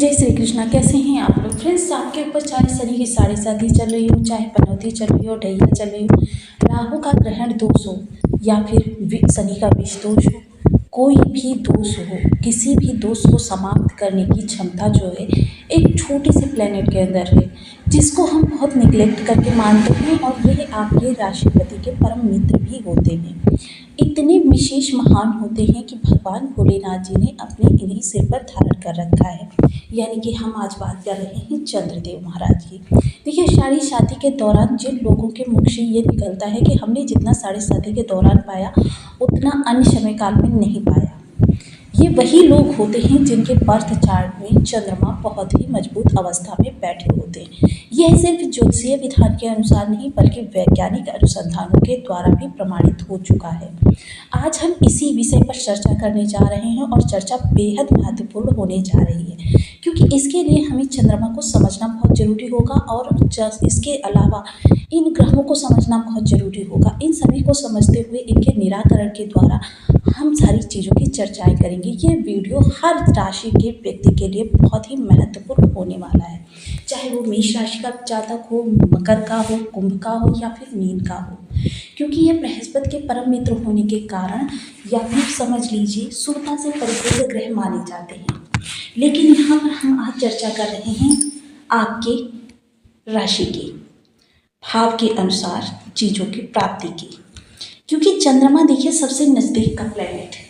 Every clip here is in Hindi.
जय श्री कृष्णा। कैसे हैं आप लोग फ्रेंड्स? आपके ऊपर चाहे शनि की साढ़े साती चल रही हो, चाहे पनौती चल रही हो, ढैया चल रही हो, राहु का ग्रहण दोष हो या फिर शनि का विष दोष हो, कोई भी दोष हो, किसी भी दोष को समाप्त करने की क्षमता जो है एक छोटे से प्लेनेट के अंदर है, जिसको हम बहुत निगलेक्ट करके मानते हैं। और यह आपके राशिपति के परम मित्र भी होते हैं, इतने विशेष महान होते हैं कि भगवान भोलेनाथ जी ने अपने इन्हीं सिर पर धारण कर रखा है। यानी कि हम आज बात कर रहे हैं चंद्रदेव महाराज की। देखिए, साढ़े साती के दौरान जिन लोगों के मुख से ये निकलता है कि हमने जितना साढ़े साती के दौरान पाया उतना अन्य समय काल में नहीं पाया, ये वही लोग होते हैं जिनके बर्थ चार्ट में चंद्रमा बहुत ही मजबूत अवस्था में बैठे होते हैं। यह सिर्फ ज्योतिषीय विधान के अनुसार नहीं बल्कि वैज्ञानिक अनुसंधानों के द्वारा भी प्रमाणित हो चुका है। आज हम इसी विषय पर चर्चा करने जा रहे हैं और चर्चा बेहद महत्वपूर्ण होने जा रही है, क्योंकि इसके लिए हमें चंद्रमा को समझना बहुत जरूरी होगा और इसके अलावा इन ग्रहों को समझना बहुत जरूरी होगा। इन सभी को समझते हुए इनके निराकरण के द्वारा हम सारी चीज़ों की चर्चाएं करेंगे। ये वीडियो हर राशि के व्यक्ति के लिए बहुत ही महत्वपूर्ण होने वाला है, चाहे वो मेष राशि का जातक हो, मकर का हो, कुंभ का हो या फिर मीन का हो, क्योंकि ये बृहस्पति के परम मित्र होने के कारण या फिर समझ लीजिए शुभता से परिपूर्ण ग्रह माने जाते हैं। लेकिन यहाँ पर हम आज चर्चा कर रहे हैं आपके राशि की, भाव के अनुसार चीज़ों की प्राप्ति की, क्योंकि चंद्रमा देखिए सबसे नज़दीक का प्लेनेट है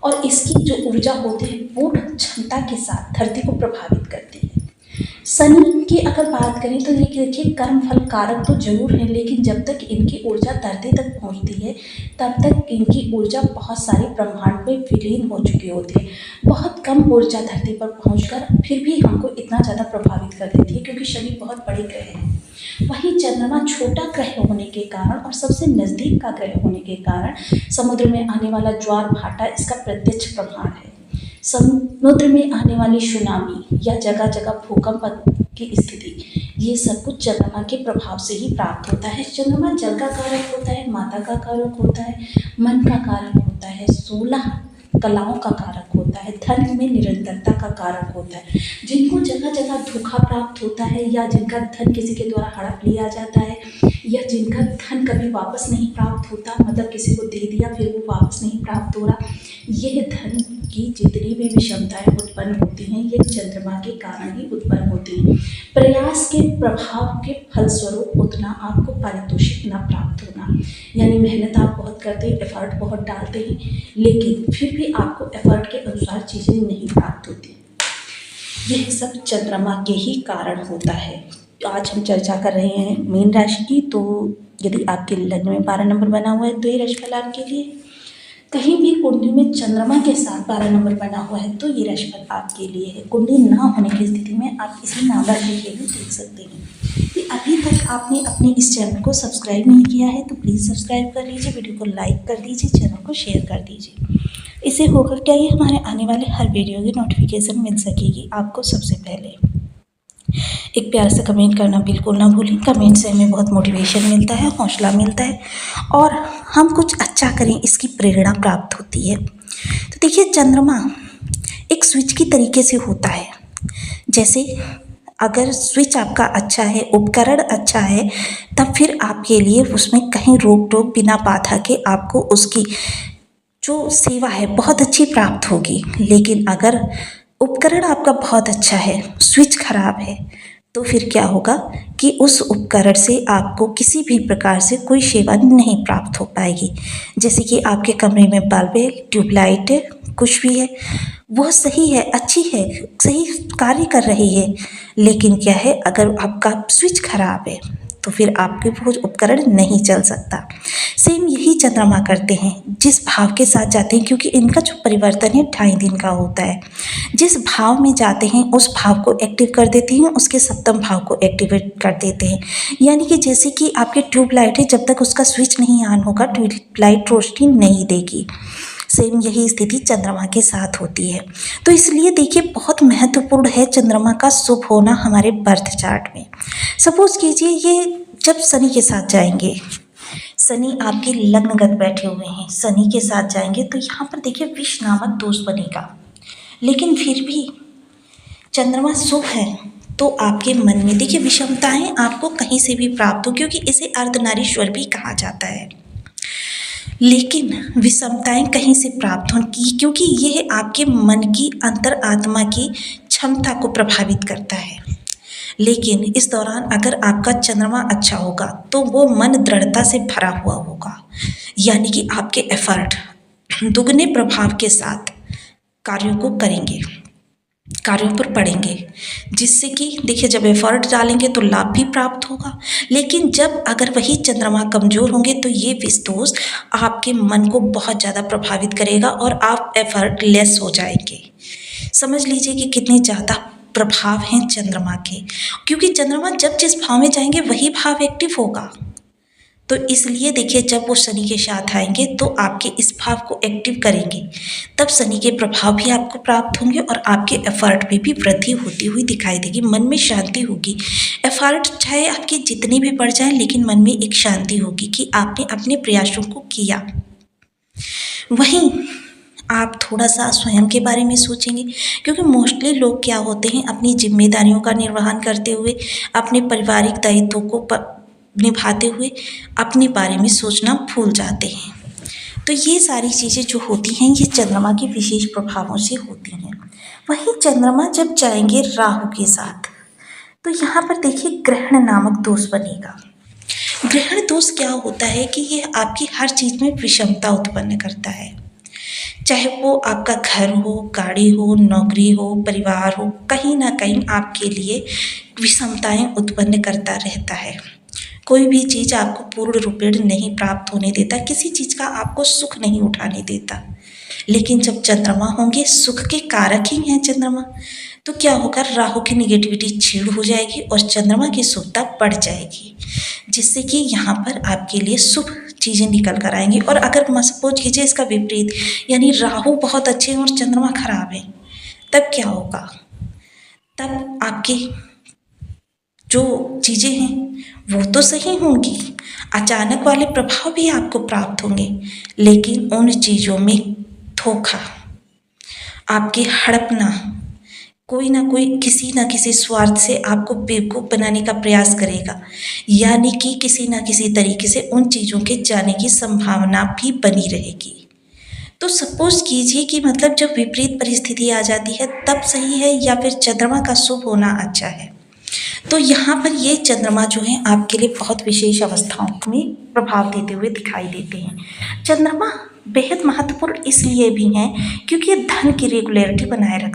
और इसकी जो ऊर्जा होती है पूर्ण क्षमता के साथ धरती को प्रभावित करती है। शनि की अगर बात करें तो ये देखिए कर्म फल कारक तो जरूर है, लेकिन जब तक इनकी ऊर्जा धरती तक पहुंचती है तब तक इनकी ऊर्जा बहुत सारे ब्रह्मांड में विलीन हो चुकी होती है। बहुत कम ऊर्जा धरती पर पहुंचकर फिर भी हमको इतना ज़्यादा प्रभावित कर देती है, क्योंकि शनि बहुत बड़े ग्रह है। वहीं चंद्रमा छोटा ग्रह होने के कारण और सबसे नज़दीक का ग्रह होने के कारण समुद्र में आने वाला ज्वार भाटा इसका प्रत्यक्ष प्रमाण है। समुद्र में आने वाली सुनामी या जगह जगह भूकंप की स्थिति, ये सब कुछ चंद्रमा के प्रभाव से ही प्राप्त होता है। चंद्रमा जल का कारक होता है, माता का कारक होता है, मन का कारक होता है, 16 कलाओं का कारक होता है, धन में निरंतरता का कारक होता है। जिनको जगह जगह धोखा प्राप्त होता है या जिनका धन किसी के द्वारा हड़प लिया जाता है या जिनका धन कभी वापस नहीं प्राप्त होता, मतलब किसी को दे दिया फिर वो वापस नहीं प्राप्त हो रहा, यह धन की जितनी भी विषमताएं उत्पन्न होती हैं ये चंद्रमा के कारण ही उत्पन्न होती हैं। प्रयास के प्रभाव के फलस्वरूप उतना आपको पारितोषिक ना प्राप्त होना, यानी मेहनत आप बहुत करते हैं, एफर्ट बहुत डालते हैं, लेकिन फिर भी आपको एफर्ट के अनुसार चीज़ें नहीं प्राप्त होती। यह सब चंद्रमा के ही कारण होता है। आज हम चर्चा कर रहे हैं मीन राशि की, तो यदि आपके लग्न में 12 नंबर बना हुआ है तो ये राशिफल आपके लिए, कहीं भी कुंडली में चंद्रमा के साथ 12 नंबर बना हुआ है तो ये राशिफल आपके लिए है। कुंडली ना होने की स्थिति में आप इसी नाम राशि के लिए देख सकते हैं। कि अभी तक आपने अपने इस चैनल को सब्सक्राइब नहीं किया है तो प्लीज़ सब्सक्राइब कर लीजिए, वीडियो को लाइक कर दीजिए, चैनल को शेयर कर दीजिए। इससे होकर क्या ये हमारे आने वाले हर वीडियो की नोटिफिकेशन मिल सकेगी आपको सबसे पहले। एक प्यार से कमेंट करना बिल्कुल ना भूलें, कमेंट से हमें बहुत मोटिवेशन मिलता है, हौसला मिलता है और हम कुछ अच्छा करें इसकी प्रेरणा प्राप्त होती है। तो देखिए, चंद्रमा एक स्विच की तरीके से होता है। जैसे अगर स्विच आपका अच्छा है, उपकरण अच्छा है, तब फिर आपके लिए उसमें कहीं रोक टोक बिना बाधा के आपको उसकी जो सेवा है बहुत अच्छी प्राप्त होगी। लेकिन अगर उपकरण आपका बहुत अच्छा है, स्विच खराब है, तो फिर क्या होगा कि उस उपकरण से आपको किसी भी प्रकार से कोई सेवा नहीं प्राप्त हो पाएगी। जैसे कि आपके कमरे में बल्ब है, ट्यूबलाइट है, कुछ भी है, वह सही है, अच्छी है, सही कार्य कर रही है, लेकिन क्या है अगर आपका स्विच खराब है तो फिर आपके वो उपकरण नहीं चल सकता। सेम यही चंद्रमा करते हैं, जिस भाव के साथ जाते हैं, क्योंकि इनका जो परिवर्तन है 2.5 दिन का होता है। जिस भाव में जाते हैं उस भाव को एक्टिव कर देते हैं, उसके सप्तम भाव को एक्टिवेट कर देते हैं। यानी कि जैसे कि आपके ट्यूबलाइट है, जब तक उसका स्विच नहीं ऑन होगा ट्यूबलाइट रोशनी नहीं देगी। सेम यही स्थिति चंद्रमा के साथ होती है। तो इसलिए देखिए बहुत महत्वपूर्ण है चंद्रमा का शुभ होना हमारे बर्थ चार्ट में। सपोज कीजिए ये जब शनि के साथ जाएंगे, शनि आपके लग्नगत बैठे हुए हैं, शनि के साथ जाएंगे तो यहाँ पर देखिए विष नामक दोष बनेगा। लेकिन फिर भी चंद्रमा शुभ है तो आपके मन में देखिए विषमताएं आपको कहीं से भी प्राप्त हो, क्योंकि इसे अर्धनारीश्वर भी कहा जाता है। लेकिन विषमताएं कहीं से प्राप्त होंगी क्योंकि यह आपके मन की अंतर आत्मा की क्षमता को प्रभावित करता है। लेकिन इस दौरान अगर आपका चंद्रमा अच्छा होगा तो वो मन दृढ़ता से भरा हुआ होगा, यानी कि आपके एफर्ट दुगने प्रभाव के साथ कार्यों को करेंगे, कार्यों पर पड़ेंगे, जिससे कि देखिए जब एफर्ट डालेंगे तो लाभ भी प्राप्त होगा। लेकिन जब अगर वही चंद्रमा कमज़ोर होंगे तो ये विष दोष आपके मन को बहुत ज़्यादा प्रभावित करेगा और आप एफर्ट लेस हो जाएंगे। समझ लीजिए कि कितने ज़्यादा प्रभाव हैं चंद्रमा के, क्योंकि चंद्रमा जब जिस भाव में जाएंगे वही भाव एक्टिव होगा। तो इसलिए देखिए जब वो शनि के साथ आएंगे तो आपके इस भाव को एक्टिव करेंगे, तब शनि के प्रभाव भी आपको प्राप्त होंगे और आपके एफर्ट में भी वृद्धि होती हुई दिखाई देगी, मन में शांति होगी। एफर्ट चाहे आपके जितने भी बढ़ जाएं, लेकिन मन में एक शांति होगी कि आपने अपने प्रयासों को किया। वहीं आप थोड़ा सा स्वयं के बारे में सोचेंगे, क्योंकि मोस्टली लोग क्या होते हैं अपनी जिम्मेदारियों का निर्वहन करते हुए, अपने पारिवारिक दायित्वों को निभाते हुए अपने बारे में सोचना भूल जाते हैं। तो ये सारी चीज़ें जो होती हैं ये चंद्रमा के विशेष प्रभावों से होती हैं। वहीं चंद्रमा जब जाएंगे राहु के साथ तो यहाँ पर देखिए ग्रहण नामक दोष बनेगा। ग्रहण दोष क्या होता है कि ये आपकी हर चीज़ में विषमता उत्पन्न करता है, चाहे वो आपका घर हो, गाड़ी हो, नौकरी हो, परिवार हो, कहीं ना कहीं आपके लिए विषमताएं उत्पन्न करता रहता है। कोई भी चीज़ आपको पूर्ण रूपेण नहीं प्राप्त होने देता, किसी चीज़ का आपको सुख नहीं उठाने देता। लेकिन जब चंद्रमा होंगे, सुख के कारक ही हैं चंद्रमा, तो क्या होगा, राहु की निगेटिविटी छीड़ हो जाएगी और चंद्रमा की शुभता बढ़ जाएगी, जिससे कि यहाँ पर आपके लिए शुभ चीज़ें निकल कर आएंगी। और अगर सपोज कीजिए इसका विपरीत, यानी राहु बहुत अच्छे हैं और चंद्रमा खराब है, तब क्या होगा, तब आपकी जो चीज़ें हैं वो तो सही होंगी, अचानक वाले प्रभाव भी आपको प्राप्त होंगे, लेकिन उन चीज़ों में धोखा, आपकी हड़पना, कोई ना कोई किसी ना किसी स्वार्थ से आपको बेवकूफ़ बनाने का प्रयास करेगा, यानी कि किसी ना किसी तरीके से उन चीज़ों के जाने की संभावना भी बनी रहेगी। तो सपोज कीजिए कि मतलब जब विपरीत परिस्थिति आ जाती है तब सही है या फिर चंद्रमा का शुभ होना अच्छा है। तो यहाँ पर ये चंद्रमा जो है आपके लिए बहुत विशेष अवस्थाओं में प्रभाव देते हुए दिखाई देते हैं। चंद्रमा बेहद महत्वपूर्ण इसलिए भी हैं क्योंकि ये धन की रेगुलरिटी बनाए रखता है।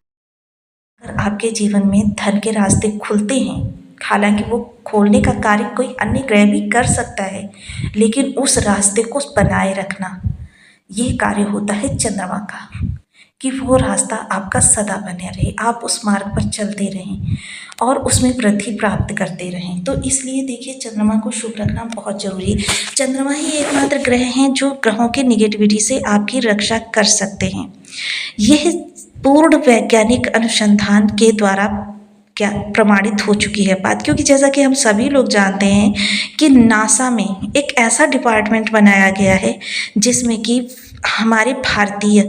अगर आपके जीवन में धन के रास्ते खुलते हैं, हालांकि वो खोलने का कार्य कोई अन्य ग्रह भी कर सकता है, लेकिन उस रास्ते को बनाए रखना ये कार्य होता है चंद्रमा का, कि वो रास्ता आपका सदा बने रहे, आप उस मार्ग पर चलते रहें और उसमें वृद्धि प्राप्त करते रहें। तो इसलिए देखिए चंद्रमा को शुभ रखना बहुत जरूरी है। चंद्रमा ही एकमात्र ग्रह हैं जो ग्रहों के निगेटिविटी से आपकी रक्षा कर सकते हैं। यह पूर्ण वैज्ञानिक अनुसंधान के द्वारा क्या प्रमाणित हो चुकी है बात, क्योंकि जैसा कि हम सभी लोग जानते हैं कि नासा में एक ऐसा डिपार्टमेंट बनाया गया है जिसमें कि हमारे भारतीय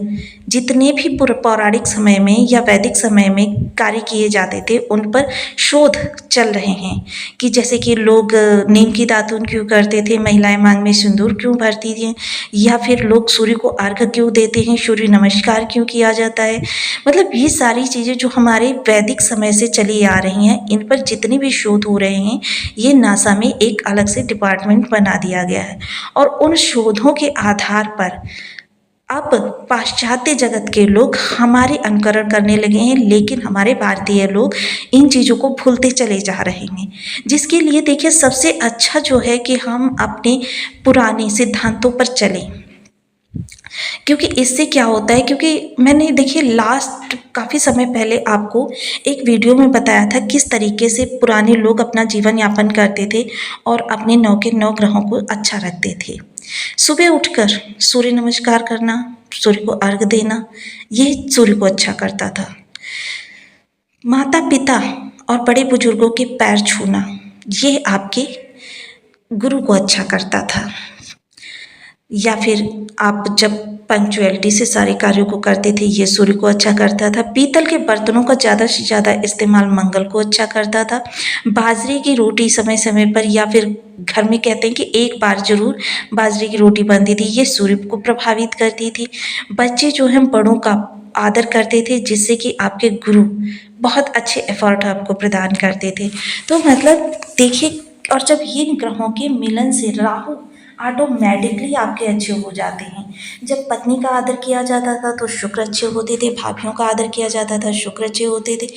जितने भी पौराणिक समय में या वैदिक समय में कार्य किए जाते थे उन पर शोध चल रहे हैं, कि जैसे कि लोग नीम की दातुन क्यों करते थे, महिलाएं मांग में सिंदूर क्यों भरती थी, या फिर लोग सूर्य को अर्घ क्यों देते हैं, सूर्य नमस्कार क्यों किया जाता है। मतलब ये सारी चीज़ें जो हमारे वैदिक समय से चली आ रही हैं, इन पर जितने भी शोध हो रहे हैं ये नासा में एक अलग से डिपार्टमेंट बना दिया गया है। और उन शोधों के आधार पर अब पाश्चात्य जगत के लोग हमारे अनुकरण करने लगे हैं, लेकिन हमारे भारतीय लोग इन चीज़ों को भूलते चले जा रहे हैं। जिसके लिए देखिए सबसे अच्छा जो है कि हम अपने पुराने सिद्धांतों पर चलें, क्योंकि इससे क्या होता है, क्योंकि मैंने देखिए लास्ट काफ़ी समय पहले आपको एक वीडियो में बताया था किस तरीके से पुराने लोग अपना जीवन यापन करते थे और अपने 9 के 9 ग्रहों को अच्छा रखते थे। सुबह उठकर सूर्य नमस्कार करना, सूर्य को अर्घ देना, यह सूर्य को अच्छा करता था। माता पिता और बड़े बुजुर्गों के पैर छूना, यह आपके गुरु को अच्छा करता था। या फिर आप जब पंक्चुअलिटी से सारे कार्यों को करते थे, ये सूर्य को अच्छा करता था। पीतल के बर्तनों का ज़्यादा से ज़्यादा इस्तेमाल मंगल को अच्छा करता था। बाजरे की रोटी समय समय पर या फिर घर में कहते हैं कि एक बार जरूर बाजरे की रोटी बनती थी, ये सूर्य को प्रभावित करती थी। बच्चे जो हैं बड़ों का आदर करते थे, जिससे कि आपके गुरु बहुत अच्छे एफर्ट आपको प्रदान करते थे। तो मतलब देखिए, और जब ये ग्रहों के मिलन से राहु ऑटोमेटिकली आपके अच्छे हो जाते हैं। जब पत्नी का आदर किया जाता था तो शुक्र अच्छे होते थे, भाभीियों का आदर किया जाता था शुक्र अच्छे होते थे,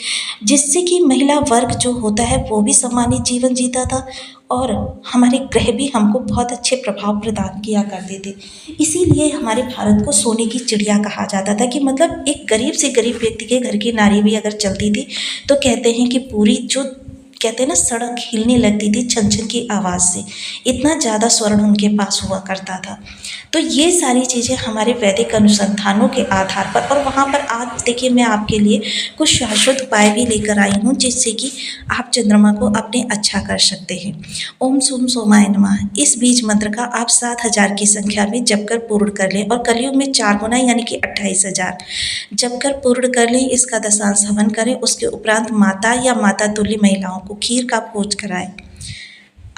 जिससे कि महिला वर्ग जो होता है वो भी सम्मानित जीवन जीता था और हमारे ग्रह भी हमको बहुत अच्छे प्रभाव प्रदान किया करते थे। इसीलिए हमारे भारत को सोने की चिड़िया कहा जाता था कि मतलब एक गरीब से गरीब व्यक्ति के घर की नारी भी अगर चलती थी तो कहते हैं कि पूरी जो कहते हैं ना सड़क हिलने लगती थी छन छन की आवाज़ से, इतना ज़्यादा स्वर्ण उनके पास हुआ करता था। तो ये सारी चीज़ें हमारे वैदिक अनुसंधानों के आधार पर, और वहाँ पर आज देखिए मैं आपके लिए कुछ शाश्वत उपाय भी लेकर आई हूँ जिससे कि आप चंद्रमा को अपने अच्छा कर सकते हैं। ओम सोम सोमाय नमः, इस बीज मंत्र का आप 7000 की संख्या में जप कर पूर्ण कर लें और कलयुग में 4 गुना यानी कि 28,000 जप कर पूर्ण कर लें। इसका दशांश हवन करें, उसके उपरांत माता या माता तुल्य महिलाओं को खीर का भोज कराएं।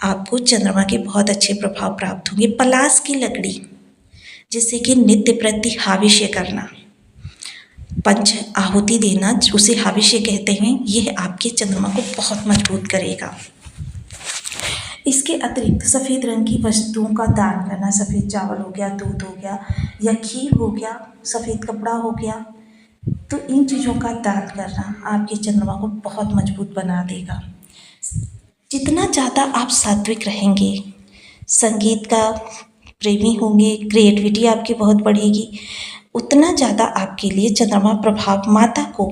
आपको चंद्रमा के बहुत अच्छे प्रभाव प्राप्त होंगे। पलाश की लकड़ी जिससे कि नित्य प्रति हाविष्य करना, पंच आहुति देना, उसे हाविष्य कहते हैं, यह आपके चंद्रमा को बहुत मजबूत करेगा। इसके अतिरिक्त सफ़ेद रंग की वस्तुओं का दान करना, सफ़ेद चावल हो गया, दूध हो गया या खीर हो गया, सफ़ेद कपड़ा हो गया, तो इन चीज़ों का दान करना आपके चंद्रमा को बहुत मजबूत बना देगा। जितना ज़्यादा आप सात्विक रहेंगे, संगीत का प्रेमी होंगे, क्रिएटिविटी आपकी बहुत बढ़ेगी, उतना ज़्यादा आपके लिए चंद्रमा प्रभाव। माता को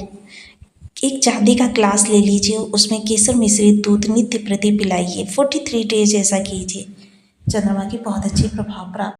एक चांदी का ग्लास ले लीजिए, उसमें केसर मिश्रित दूध नित्य प्रति पिलाइए, 43 डेज ऐसा कीजिए, चंद्रमा की बहुत अच्छी प्रभाव प्राप्त।